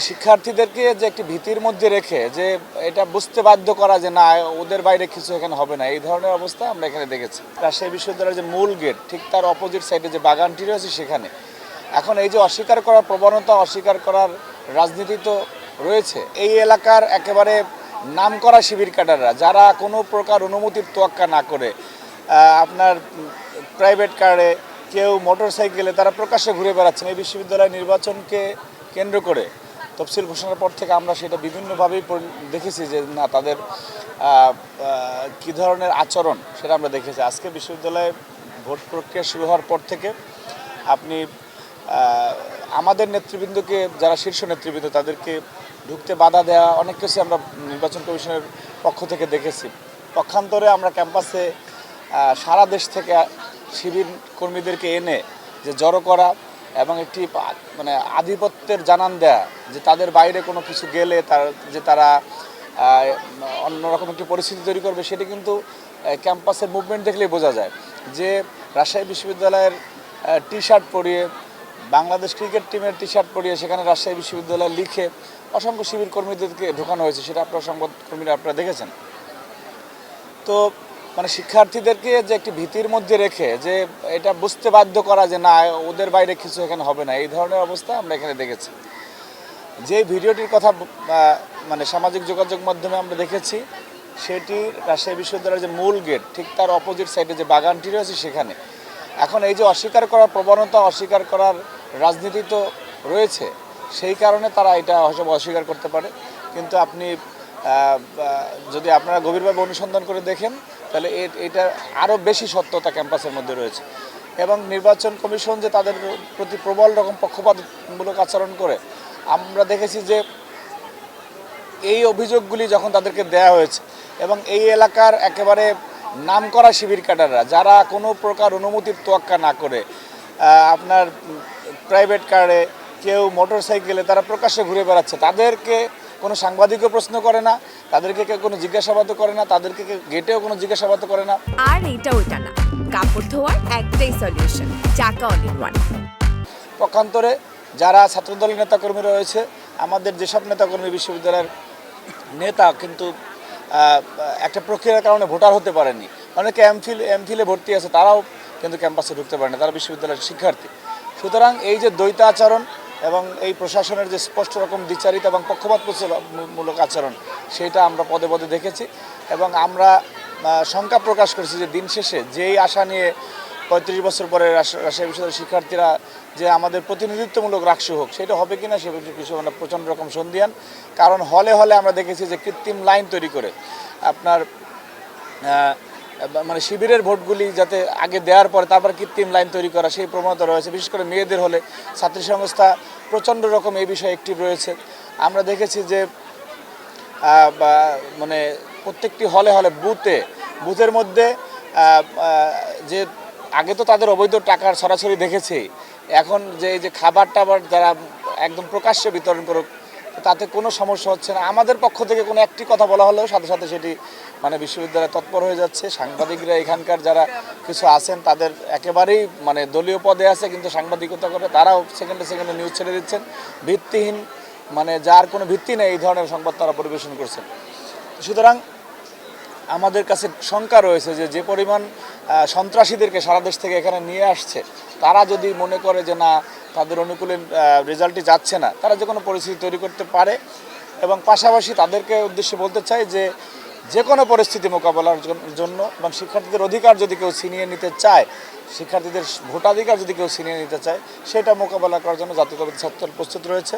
শিক্ষার্থীদেরকে যে একটি ভীতির মধ্যে রেখে যে এটা বুঝতে বাধ্য করা যে না ওদের বাইরে কিছু এখানে হবে না, এই ধরনের অবস্থা আমরা এখানে দেখেছি। রাজশাহী বিশ্ববিদ্যালয়ের যে মূল গেট ঠিক তার অপোজিট সাইডে যে বাগানটি রয়েছে সেখানে এখন এই যে অস্বীকার করার প্রবণতা, অস্বীকার করার রাজনীতি তো রয়েছে। এই এলাকার একেবারে নামকরা শিবির ক্যাডাররা যারা কোনো প্রকার অনুমতির তোয়াক্কা না করে আপনার প্রাইভেট কারে, কেউ মোটর সাইকেলে তারা প্রকাশ্যে ঘুরে বেড়াচ্ছেন। এই বিশ্ববিদ্যালয় নির্বাচনকে কেন্দ্র করে তফসিল ঘোষণার পর থেকে আমরা সেটা বিভিন্নভাবেই দেখেছি যে না তাদের কী ধরনের আচরণ সেটা আমরা দেখেছি। আজকে বিশ্ববিদ্যালয়ে ভোট প্রক্রিয়া শুরু হওয়ার পর থেকে আপনি আমাদের নেতৃবৃন্দকে, যারা শীর্ষ নেতৃবৃন্দ, তাদেরকে ঢুকতে বাধা দেওয়া অনেক কিছু আমরা নির্বাচন কমিশনের পক্ষ থেকে দেখেছি। পক্ষান্তরে আমরা ক্যাম্পাসে সারা দেশ থেকে শিবির কর্মীদেরকে এনে যে জড়ো করা এবং একটি মানে আধিপত্যের জানান দেয়া যে তাদের বাইরে কোনো কিছু গেলে তারা অন্যরকম একটি পরিস্থিতি তৈরি করবে, সেটি কিন্তু ক্যাম্পাসের মুভমেন্ট দেখলেই বোঝা যায়। যে রাজশাহী বিশ্ববিদ্যালয়ের টি শার্ট পরিয়ে, বাংলাদেশ ক্রিকেট টিমের টি শার্ট পরিয়ে সেখানে রাজশাহী বিশ্ববিদ্যালয় লিখে অসংখ্য শিবির কর্মীদেরকে ঢোকানো হয়েছে, সেটা আপনারা সংবাদ কর্মীরা আপনারা দেখেছেন। তো শিক্ষার্থীদেরকে যে একটি ভীতির মধ্যে রেখে যে এটা বুঝতে বাধ্য করা যে না ওদের বাইরে কিছু এখানে হবে না, এই ধরনের অবস্থা আমরা এখানে দেখেছি। যে ভিডিওটির কথা সামাজিক যোগাযোগ মাধ্যমে আমরা দেখেছি, সেটি রাজশাহী বিশ্ববিদ্যালয়ের যে মূল গেট ঠিক তার অপোজিট সাইডে যে বাগানটি রয়েছে সেখানে এখন এই যে অস্বীকার করার প্রবণতা, অস্বীকার করার রাজনীতি তো রয়েছে। সেই কারণে তারা এটা হয়তো অস্বীকার করতে পারে, কিন্তু আপনি যদি আপনারা গভীরভাবে অনুসন্ধান করে দেখেন তাহলে এটা আরও বেশি সত্যতা ক্যাম্পাসের মধ্যে রয়েছে। এবং নির্বাচন কমিশন যে তাদের প্রতি প্রবল রকম পক্ষপাতমূলক আচরণ করে আমরা দেখেছি যে এই অভিযোগগুলি যখন তাদেরকে দেয়া হয়েছে এবং এই এলাকার একেবারে নামকরা শিবির ক্যাডাররা যারা কোনো প্রকার অনুমতির তোয়াক্কা না করে আপনার প্রাইভেট কারে, কেউ মোটর সাইকেলে তারা প্রকাশ্যে ঘুরে বেড়াচ্ছে, তাদেরকে কোনো সাংবাদিকও প্রশ্ন করে না, তাদেরকে কেউ কোনো জিজ্ঞাসাবাদও করে না, তাদেরকে গেটেও কোনো জিজ্ঞাসাবাদ করে না। আর এটা ওইটা না, কাপড় ধোয়ার একটাই সলিউশন, চাকা অল ইন ওয়ান। পক্ষান্তরে যারা ছাত্রদলের নেতাকর্মী রয়েছে, আমাদের যেসব নেতাকর্মী বিশ্ববিদ্যালয়ের নেতা কিন্তু একটা প্রক্রিয়ার কারণে ভোটার হতে পারেনি, অনেকে এমফিলে ভর্তি আছে, তারাও কিন্তু ক্যাম্পাসে ঢুকতে পারে না, তারা বিশ্ববিদ্যালয়ের শিক্ষার্থী। সুতরাং এই যে দ্বৈত আচরণ এবং এই প্রশাসনের যে স্পষ্ট রকম দ্বিচারিতা এবং পক্ষপাতমূলক আচরণ, সেটা আমরা পদে পদে দেখেছি। এবং আমরা শঙ্কা প্রকাশ করেছি যে দিন শেষে যেই আশা নিয়ে 35 বছর পরে রাজশাহী বিশ্ববিদ্যালয়ের শিক্ষার্থীরা যে আমাদের প্রতিনিধিত্বমূলক রাষ্ট্র হোক, সেটা হবে কিনা সে কিছু আমরা প্রচণ্ড রকম সন্দিহান। কারণ হলে হলে আমরা দেখেছি যে কৃত্রিম লাইন তৈরি করে আপনার শিবিরের ভোটগুলি যাতে আগে দেওয়ার পরে তারপর কৃত্রিম লাইন তৈরি করা, সেই প্রবণতা রয়েছে। বিশেষ করে মেয়েদের হলে ছাত্রী সংস্থা প্রচণ্ড রকম এই বিষয়ে অ্যাক্টিভ রয়েছে। আমরা দেখেছি যে প্রত্যেকটি হলে হলে বুথের মধ্যে যে আগে তো তাদের অবৈধ টাকার সরাসরি দেখেছি, এখন যে এই যে খাবার টাবার যারা একদম প্রকাশ্যে বিতরণ করুক, তাতে কোনো সমস্যা হচ্ছে না। আমাদের পক্ষ থেকে কোনো একটি কথা বলা হলেও সাথে সাথে সেটি বিশ্ববিদ্যালয়ে তৎপর হয়ে যাচ্ছে। সাংবাদিকরা এখানকার যারা কিছু আছেন তাদের একেবারেই দলীয় পদে আছে, কিন্তু সাংবাদিকতা করে তারাও সেকেন্ডে নিউজ ছেড়ে দিচ্ছেন, ভিত্তিহীন যার কোনো ভিত্তি নেই এই ধরনের সংবাদ তারা পরিবেশন করছেন। সুতরাং আমাদের কাছে শঙ্কা রয়েছে যে পরিমাণ সন্ত্রাসীদেরকে সারা দেশ থেকে এখানে নিয়ে আসছে, তারা যদি মনে করে যে না তাদের অনুকূলে রেজাল্টটি যাচ্ছে না, তারা যে কোনো পরিস্থিতি তৈরি করতে পারে। এবং পাশাপাশি তাদেরকে উদ্দেশ্যে বলতে চাই যে কোনো পরিস্থিতি মোকাবেলার জন্য এবং শিক্ষার্থীদের অধিকার যদি কেউ ছিনিয়ে নিতে চায়, শিক্ষার্থীদের ভোটাধিকার যদি কেউ ছিনিয়ে নিতে চায়, সেটা মোকাবেলা করার জন্য জাতীয়তাবাদী ছাত্রদল প্রস্তুত রয়েছে।